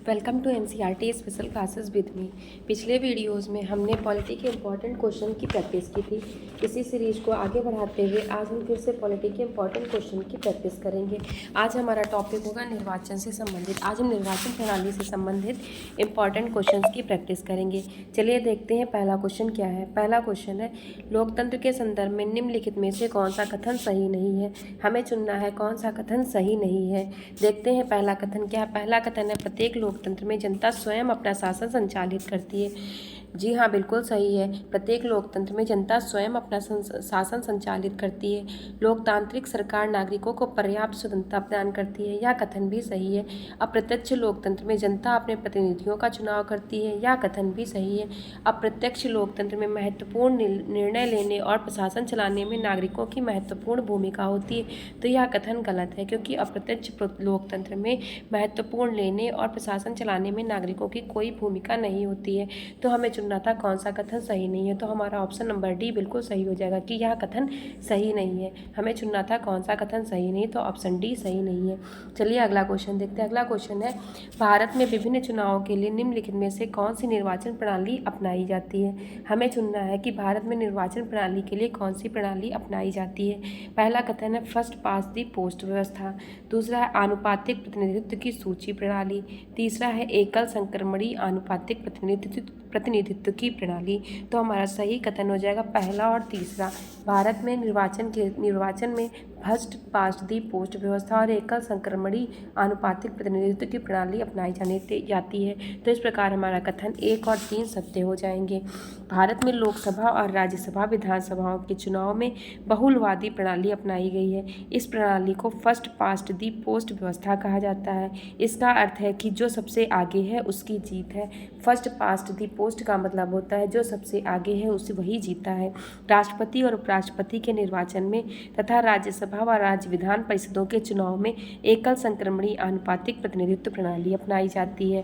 Welcome to NCERT special classes with me. पिछले videos में हमने पॉलिटी के इम्पॉर्टेंट क्वेश्चन की प्रैक्टिस की थी। इसी सीरीज को आगे बढ़ाते हुए आज हम फिर से पॉलिटी के इम्पॉर्टेंट क्वेश्चन की प्रैक्टिस करेंगे। आज हमारा टॉपिक होगा निर्वाचन से संबंधित। आज हम निर्वाचन प्रणाली से संबंधित इम्पॉर्टेंट क्वेश्चन की प्रैक्टिस करेंगे। चलिए देखते हैं पहला क्वेश्चन क्या है। पहला क्वेश्चन है, लोकतंत्र के संदर्भ में निम्नलिखित में से कौन सा कथन सही नहीं है। हमें चुनना है कौन सा कथन सही नहीं है। देखते हैं पहला कथन क्या है। पहला कथन है, प्रत्येक लोकतंत्र में जनता स्वयं अपना शासन संचालित करती है। जी हाँ, बिल्कुल सही है। प्रत्येक लोकतंत्र में जनता स्वयं अपना शासन संचालित करती है। लोकतांत्रिक सरकार नागरिकों को पर्याप्त स्वतंत्रता प्रदान करती है। यह कथन भी सही है। अप्रत्यक्ष लोकतंत्र में जनता अपने प्रतिनिधियों का चुनाव करती है। यह कथन भी सही है। अप्रत्यक्ष लोकतंत्र में महत्वपूर्ण निर्णय लेने और प्रशासन चलाने में नागरिकों की महत्वपूर्ण भूमिका होती है। तो यह कथन गलत है, क्योंकि अप्रत्यक्ष लोकतंत्र में महत्वपूर्ण लेने और प्रशासन चलाने में नागरिकों की कोई भूमिका नहीं होती है। तो हमें चुनना था कौन सा कथन सही नहीं है। तो हमारा ऑप्शन नंबर डी बिल्कुल सही हो जाएगा कि यह कथन सही नहीं है। हमें चुनना था कौन सा कथन सही नहीं, तो ऑप्शन डी सही नहीं है। चलिए अगला क्वेश्चन देखते हैं। अगला क्वेश्चन है, भारत में विभिन्न चुनावों के लिए निम्नलिखित में से कौन सी निर्वाचन प्रणाली अपनाई जाती है। हमें चुनना है कि भारत में निर्वाचन प्रणाली के लिए कौन सी प्रणाली अपनाई जाती है। पहला कथन है फर्स्ट पास द पोस्ट व्यवस्था। दूसरा है आनुपातिक प्रतिनिधित्व की सूची प्रणाली। तीसरा है एकल संक्रमणीय आनुपातिक प्रतिनिधित्व की प्रणाली। तो हमारा सही कथन हो जाएगा पहला और तीसरा। भारत में निर्वाचन में फर्स्ट पास्ट दी पोस्ट व्यवस्था और एकल संक्रमणीय आनुपातिक प्रतिनिधित्व की प्रणाली अपनाई जाती है। तो इस प्रकार हमारा कथन 1 और 3 सत्य हो जाएंगे। भारत में लोकसभा और राज्यसभा विधानसभाओं के चुनाव में बहुलवादी प्रणाली अपनाई गई है। इस प्रणाली को फर्स्ट पास्ट दी पोस्ट व्यवस्था कहा जाता है। इसका अर्थ है कि जो सबसे आगे है उसकी जीत है। फर्स्ट पास्ट दी पोस्ट का मतलब होता है जो सबसे आगे है उसे वही जीता है। राष्ट्रपति और उपराष्ट्रपति के निर्वाचन में तथा राज्यसभा व राज्य विधान परिषदों के चुनाव में एकल संक्रमणीय आनुपातिक प्रतिनिधित्व प्रणाली अपनाई जाती है।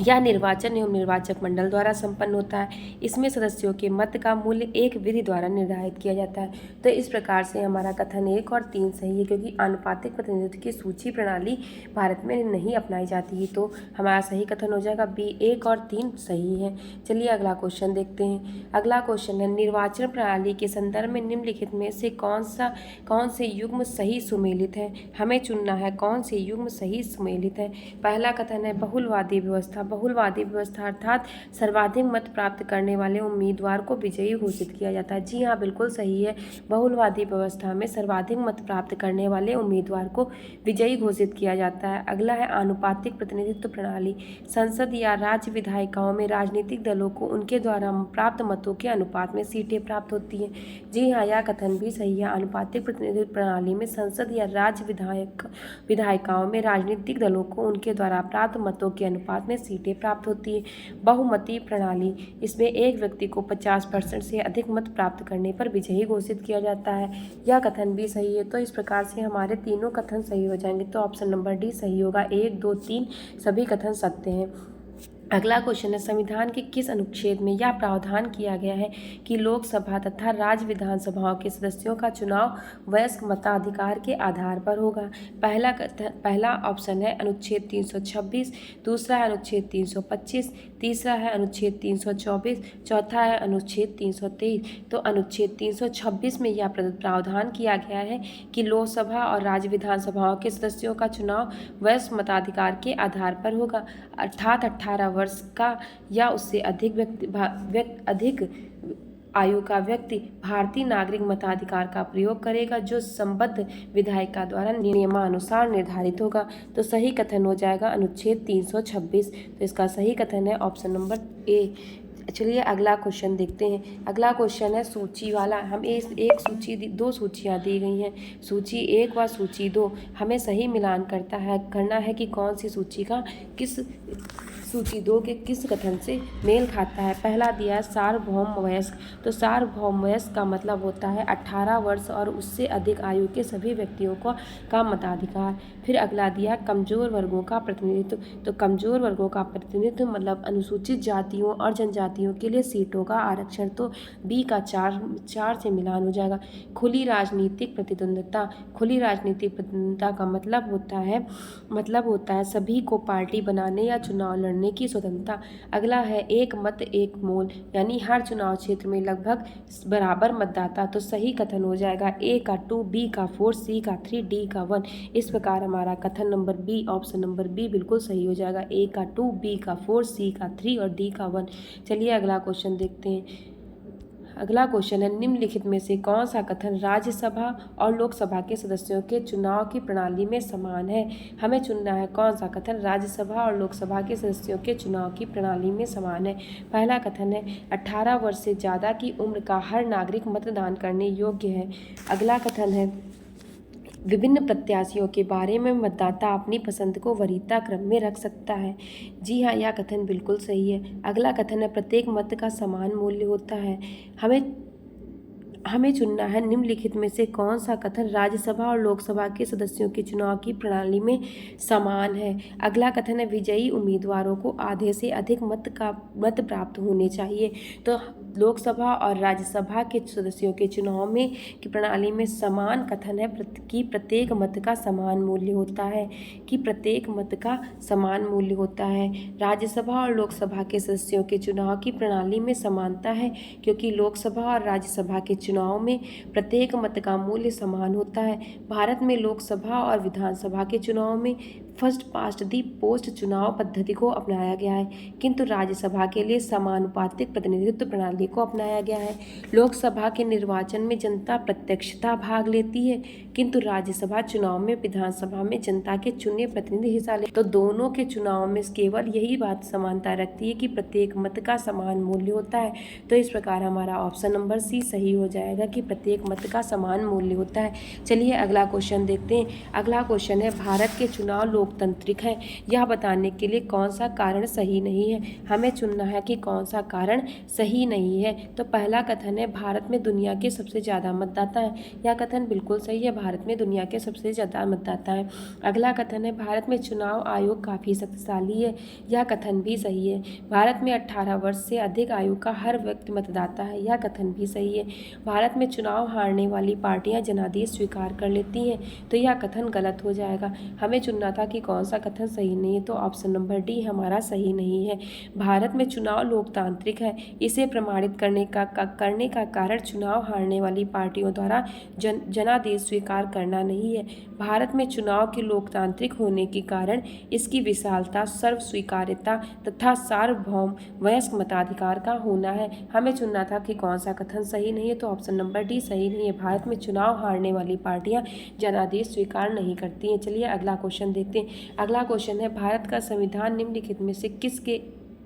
यह निर्वाचन एवं निर्वाचक मंडल द्वारा संपन्न होता है। इसमें सदस्यों के मत का मूल्य एक विधि द्वारा निर्धारित किया जाता है। तो इस प्रकार से हमारा कथन 1 और 3 सही है, क्योंकि आनुपातिक प्रतिनिधित्व की सूची प्रणाली भारत में नहीं अपनाई जाती है। तो हमारा सही कथन हो जाएगा बी। 1 और 3 सही है। चलिए अगला क्वेश्चन देखते हैं। अगला क्वेश्चन है, निर्वाचन प्रणाली के संदर्भ में निम्नलिखित में से कौन से युग्म सही सुमेलित है। हमें चुनना है कौन से युग्म सही सुमेलित है। पहला कथन है बहुलवादी व्यवस्था। बहुलवादी व्यवस्था अर्थात सर्वाधिक मत प्राप्त करने वाले उम्मीदवार को विजयी घोषित किया जाता है। जी हाँ, बिल्कुल सही है। बहुलवादी व्यवस्था में सर्वाधिक मत प्राप्त करने वाले उम्मीदवार को विजयी घोषित किया जाता है। अगला है आनुपातिक प्रतिनिधित्व प्रणाली। संसद या राज्य विधायिकाओं में राजनीतिक दलों को उनके द्वारा प्राप्त मतों के अनुपात में सीटें प्राप्त होती हैं। जी हाँ, यह कथन भी सही है। आनुपातिक प्रतिनिधित्व प्रणाली में संसद या राज्य विधायिकाओं में राजनीतिक दलों को उनके द्वारा प्राप्त मतों के अनुपात में सीटें प्राप्त होती है। बहुमती प्रणाली, इसमें एक व्यक्ति को 50% से अधिक मत प्राप्त करने पर विजयी घोषित किया जाता है। यह कथन भी सही है। तो इस प्रकार से हमारे तीनों कथन सही हो जाएंगे। तो ऑप्शन नंबर डी सही होगा। 1, 2, 3 सभी कथन सत्य हैं। अगला क्वेश्चन है, संविधान के किस अनुच्छेद में यह प्रावधान किया गया है कि लोकसभा तथा राज्य विधानसभाओं के सदस्यों का चुनाव वयस्क मताधिकार के आधार पर होगा। पहला ऑप्शन है अनुच्छेद 326, दूसरा है अनुच्छेद 325, तीसरा है अनुच्छेद 324, चौथा है अनुच्छेद 323। तो अनुच्छेद 326 में यह प्रावधान किया गया है कि लोकसभा और राज्य विधानसभाओं के सदस्यों का चुनाव वयस्क मताधिकार के आधार पर होगा, अर्थात 18 वर्ष का या उससे अधिक आयु का व्यक्ति भारतीय नागरिक मताधिकार का प्रयोग करेगा, जो संबद्ध विधायिका द्वारा नियमानुसार निर्धारित होगा। तो सही कथन हो जाएगा अनुच्छेद 326। तो इसका सही कथन है ऑप्शन नंबर ए। चलिए अगला क्वेश्चन देखते हैं। अगला क्वेश्चन है सूची वाला। हम एक सूची दो सूचियाँ दी गई हैं, सूची 1 व सूची 2। हमें सही मिलान करना है कि कौन सी सूची का किस सूची 2 के किस कथन से मेल खाता है? पहला दिया है सार्वभौम वयस्क, तो सार्वभौम वयस्क का मतलब होता है 18 वर्ष और उससे अधिक आयु के सभी व्यक्तियों का मताधिकार। फिर अगला दिया कमजोर वर्गों का प्रतिनिधित्व, तो कमजोर वर्गों का प्रतिनिधित्व मतलब अनुसूचित जातियों और जनजातियों के लिए सीटों का आरक्षण, तो बी का 4 से मिलान हो जाएगा। खुली राजनीतिक प्रतिद्वंद्विता, खुली राजनीतिक प्रतिद्वंद्विता का मतलब होता है सभी को पार्टी बनाने या चुनाव लड़ने की स्वतंत्रता। अगला है एक मत एक मोल, यानी हर चुनाव क्षेत्र में लगभग बराबर मतदाता, तो सही कथन हो जाएगा ए का 2, बी का 4, सी का 3, डी का 1। इस प्रकार हमारा कथन number B, option number B बिल्कुल सही हो जाएगा। ए का 2, बी का 4, सी का 3 और डी का 1। चलिए अगला क्वेश्चन देखते हैं। अगला क्वेश्चन है निम्नलिखित में से कौन सा कथन राज्यसभा और लोकसभा के सदस्यों के चुनाव की प्रणाली में समान है? हमें चुनना है कौन सा कथन राज्यसभा और लोकसभा के सदस्यों के चुनाव की प्रणाली में समान है। पहला कथन है 18 वर्ष से ज़्यादा की उम्र का हर नागरिक मतदान करने योग्य है। अगला कथन है विभिन्न प्रत्याशियों के बारे में मतदाता अपनी पसंद को वरीयता क्रम में रख सकता है। जी हाँ, यह कथन बिल्कुल सही है। अगला कथन है प्रत्येक मत का समान मूल्य होता है। हमें चुनना है निम्नलिखित में से कौन सा कथन राज्यसभा और लोकसभा के सदस्यों के चुनाव की प्रणाली में समान है। अगला कथन है विजयी उम्मीदवारों को आधे से अधिक मत प्राप्त होने चाहिए, तो लोकसभा और राज्यसभा के सदस्यों के चुनाव में की प्रणाली में समान कथन है कि प्रत्येक मत का समान मूल्य होता है, कि प्रत्येक मत का समान मूल्य होता है। राज्यसभा और लोकसभा के सदस्यों के चुनाव की प्रणाली में समानता है क्योंकि लोकसभा और राज्यसभा के चुनाव में प्रत्येक मत का मूल्य समान होता है। भारत में लोकसभा और विधानसभा के चुनाव में फर्स्ट पास्ट दी पोस्ट चुनाव पद्धति को अपनाया गया है, किंतु राज्यसभा के लिए समानुपातिक प्रतिनिधित्व प्रणाली को अपनाया गया है। लोकसभा के निर्वाचन में जनता प्रत्यक्षतः भाग लेती है, किंतु राज्यसभा चुनाव में विधानसभा में जनता के चुने प्रतिनिधि हिस्सा ले, तो दोनों के चुनाव में केवल यही बात समानता रखती है कि प्रत्येक मत का समान मूल्य होता है। तो इस प्रकार हमारा ऑप्शन नंबर सी सही हो जाएगा कि प्रत्येक मत का समान मूल्य होता है। चलिए अगला क्वेश्चन देखते हैं। अगला क्वेश्चन है भारत के चुनाव लोकतांत्रिक है, यह बताने के लिए कौन सा कारण सही नहीं है। हमें चुनना है कि कौन सा कारण सही नहीं है। तो पहला कथन है भारत में दुनिया के सबसे ज़्यादा मतदाता हैं, यह कथन बिल्कुल सही है, भारत में दुनिया के सबसे ज़्यादा मतदाता हैं। अगला कथन है भारत में चुनाव आयोग काफ़ी शक्तिशाली है, यह कथन भी सही है। भारत में 18 वर्ष से अधिक आयु का हर व्यक्ति मतदाता है, यह कथन भी सही है। भारत में चुनाव हारने वाली पार्टियां जनादेश स्वीकार कर लेती हैं, तो यह कथन गलत हो जाएगा। हमें चुनना था कि कौन सा कथन सही नहीं है, तो ऑप्शन नंबर डी हमारा सही नहीं है। भारत में चुनाव लोकतांत्रिक है, इसे प्रमाणित करने का कारण चुनाव हारने वाली पार्टियों द्वारा जनादेश स्वीकार करना नहीं है। भारत में चुनाव के लोकतांत्रिक होने के कारण इसकी विशालता, सर्वस्वीकार्यता तथा सार्वभौम वयस्क मताधिकार का होना है। हमें चुनना था कि कौन सा कथन सही नहीं है, तो ऑप्शन नंबर डी सही नहीं है। भारत में चुनाव हारने वाली पार्टियां जनादेश स्वीकार नहीं करती हैं। चलिए अगला क्वेश्चन देखते हैं। अगला क्वेश्चन है भारत का संविधान निम्नलिखित में से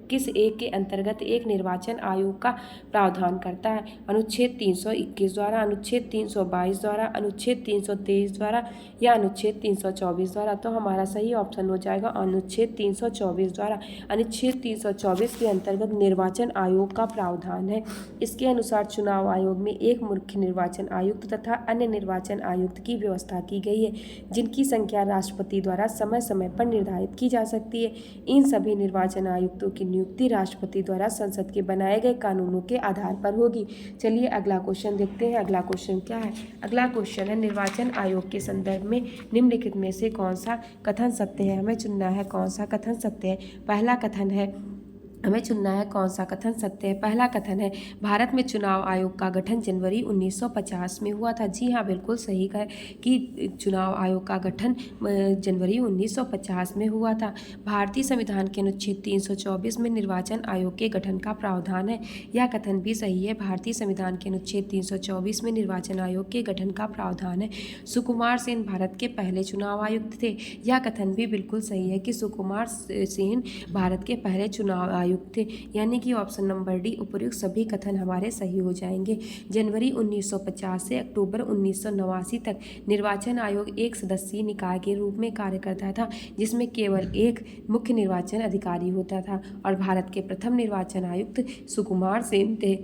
किस एक के अंतर्गत एक निर्वाचन आयोग का प्रावधान करता है। अनुच्छेद 321 द्वारा, अनुच्छेद 322 द्वारा, अनुच्छेद 323 द्वारा या अनुच्छेद 324 द्वारा। तो हमारा सही ऑप्शन हो जाएगा अनुच्छेद 324 द्वारा। अनुच्छेद 324 के अंतर्गत निर्वाचन आयोग का प्रावधान है। इसके अनुसार चुनाव आयोग में एक मुख्य निर्वाचन आयुक्त तथा अन्य निर्वाचन आयुक्त की व्यवस्था की गई है, जिनकी संख्या राष्ट्रपति द्वारा समय समय पर निर्धारित की जा सकती है। इन सभी निर्वाचन आयुक्तों की नियुक्ति राष्ट्रपति द्वारा संसद के बनाए गए कानूनों के आधार पर होगी। चलिए अगला क्वेश्चन देखते हैं। अगला क्वेश्चन क्या है? अगला क्वेश्चन है निर्वाचन आयोग के संदर्भ में निम्नलिखित में से कौन सा कथन सत्य है। हमें चुनना है कौन सा कथन सत्य है। पहला कथन है हमें चुनना है कौन सा कथन सत्य है। पहला कथन है भारत में चुनाव आयोग का गठन जनवरी 1950 में हुआ था। जी हाँ, बिल्कुल सही है कि चुनाव आयोग का गठन जनवरी 1950 में हुआ था। भारतीय संविधान के अनुच्छेद 324 में निर्वाचन आयोग के गठन का प्रावधान है, यह कथन भी सही है। भारतीय संविधान के अनुच्छेद 324 में निर्वाचन आयोग के गठन का प्रावधान है। सुकुमार सेन भारत के पहले चुनाव आयुक्त थे, यह कथन भी बिल्कुल सही है कि सुकुमार सेन भारत के पहले चुनाव आयुक्त थे, यानी कि ऑप्शन नंबर डी उपर्युक्त सभी कथन हमारे सही हो जाएंगे। जनवरी 1950 से अक्टूबर 1989 तक निर्वाचन आयोग एक सदस्यीय निकाय के रूप में कार्य करता था, जिसमें केवल एक मुख्य निर्वाचन अधिकारी होता था और भारत के प्रथम निर्वाचन आयुक्त सुकुमार सेन थे।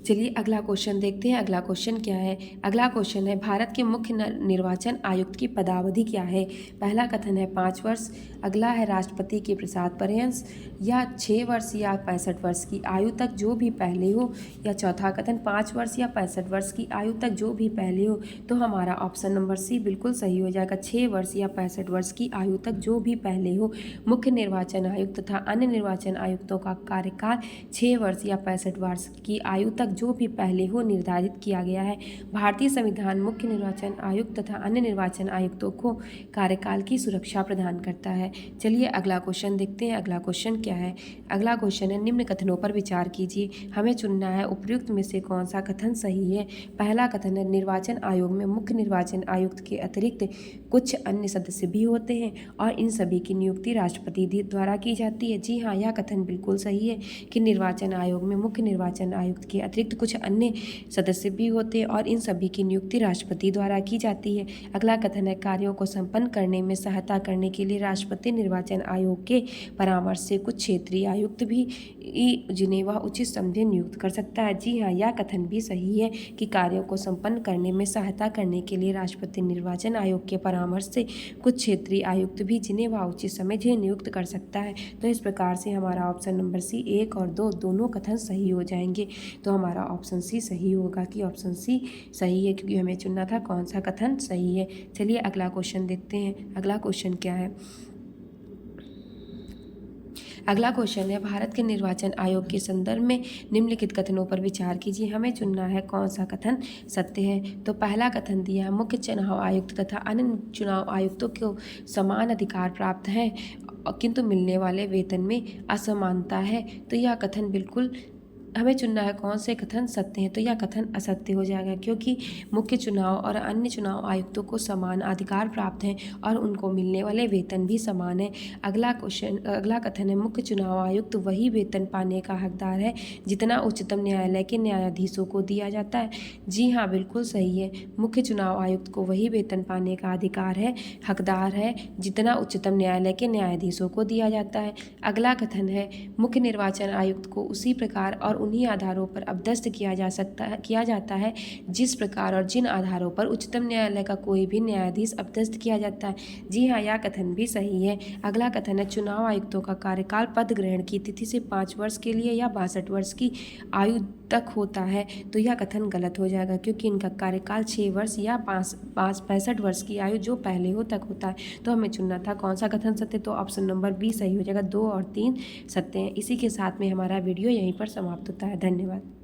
चलिए अगला क्वेश्चन देखते हैं। अगला क्वेश्चन क्या है? अगला क्वेश्चन है भारत के मुख्य निर्वाचन आयुक्त की पदावधि क्या है? पहला कथन है 5 वर्ष, अगला है राष्ट्रपति के प्रसाद पर्यंत, या 6 वर्ष या 65 वर्ष की आयु तक जो भी पहले हो, या चौथा कथन 5 वर्ष या 65 वर्ष की आयु तक जो भी पहले हो। तो हमारा ऑप्शन नंबर सी बिल्कुल सही हो जाएगा, 6 वर्ष या 65 वर्ष की आयु तक जो भी पहले हो। मुख्य निर्वाचन आयुक्त तथा अन्य निर्वाचन आयुक्तों का कार्यकाल 6 वर्ष या 65 वर्ष की आयु तक जो भी पहले हो निर्धारित किया गया है। भारतीय संविधान मुख्य निर्वाचन आयुक्त तथा अन्य निर्वाचन आयुक्तों को कार्यकाल की सुरक्षा प्रदान करता है। चलिए अगला क्वेश्चन देखते हैं। अगला क्वेश्चन क्या है? अगला क्वेश्चन है निम्न कथनों पर विचार कीजिए, हमें चुनना है उपयुक्त में से कौन सा कथन सही है। पहला कथन है निर्वाचन आयोग में मुख्य निर्वाचन आयुक्त के अतिरिक्त कुछ अन्य सदस्य भी होते हैं और इन सभी की नियुक्ति राष्ट्रपति द्वारा की जाती है। जी हाँ, यह कथन बिल्कुल सही है कि निर्वाचन आयोग में मुख्य निर्वाचन आयुक्त के अतिरिक्त कुछ अन्य सदस्य भी होते हैं और इन सभी की नियुक्ति राष्ट्रपति द्वारा की जाती है। अगला कथन है कार्यों को संपन्न करने में सहायता करने के लिए राष्ट्रपति निर्वाचन आयोग के परामर्श से कुछ क्षेत्रीय आयुक्त भी जिन्हें वह उचित समझे नियुक्त कर सकता है। जी हाँ, यह कथन भी सही है कि कार्यों को संपन्न करने में सहायता करने के लिए राष्ट्रपति निर्वाचन आयोग के परामर्श से कुछ क्षेत्रीय आयुक्त भी जिन्हें वह उचित समझे नियुक्त कर सकता है। तो इस प्रकार से हमारा ऑप्शन नंबर सी 1 और 2 दोनों कथन सही हो जाएंगे। तो हमारा ऑप्शन सी सही होगा कि ऑप्शन सी सही है, क्योंकि हमें चुनना था कौन सा कथन सही है। चलिए अगला क्वेश्चन देखते हैं। अगला क्वेश्चन क्या है? अगला क्वेश्चन है भारत के निर्वाचन आयोग के संदर्भ में निम्नलिखित कथनों पर विचार कीजिए, हमें चुनना है कौन सा कथन सत्य है। तो पहला कथन दिया है मुख्य चुनाव आयुक्त तथा अन्य चुनाव आयुक्तों को समान अधिकार प्राप्त हैं किंतु मिलने वाले वेतन में असमानता है। तो यह कथन बिल्कुल हमें चुनना है कौन से कथन सत्य हैं। तो यह कथन असत्य हो जाएगा, क्योंकि मुख्य चुनाव और अन्य चुनाव आयुक्तों को समान अधिकार प्राप्त हैं और उनको मिलने वाले वेतन भी समान है। अगला कथन है मुख्य चुनाव आयुक्त वही वेतन पाने का हकदार है जितना उच्चतम न्यायालय के न्यायाधीशों को दिया जाता है। जी हाँ, बिल्कुल सही है, मुख्य चुनाव आयुक्त को वही वेतन पाने का अधिकार है, हकदार है, जितना उच्चतम न्यायालय के न्यायाधीशों को दिया जाता है। अगला कथन है मुख्य निर्वाचन आयुक्त को उसी प्रकार और उन्हीं आधारों पर अपदस्थ किया जाता है जिस प्रकार और जिन आधारों पर उच्चतम न्यायालय का कोई भी न्यायाधीश अपदस्थ किया जाता है। जी हाँ, यह कथन भी सही है। अगला कथन है चुनाव आयुक्तों का कार्यकाल पद ग्रहण की तिथि से 5 वर्ष के लिए या 62 वर्ष की आयु तक होता है। तो यह कथन गलत हो जाएगा, क्योंकि इनका कार्यकाल 6 वर्ष या 65 वर्ष की आयु जो पहले हो तक होता है। तो हमें चुनना था कौन सा कथन सत्य, तो ऑप्शन नंबर बी सही हो जाएगा, 2 और 3 सत्य हैं। इसी के साथ में हमारा वीडियो यहीं पर समाप्त होता है। धन्यवाद।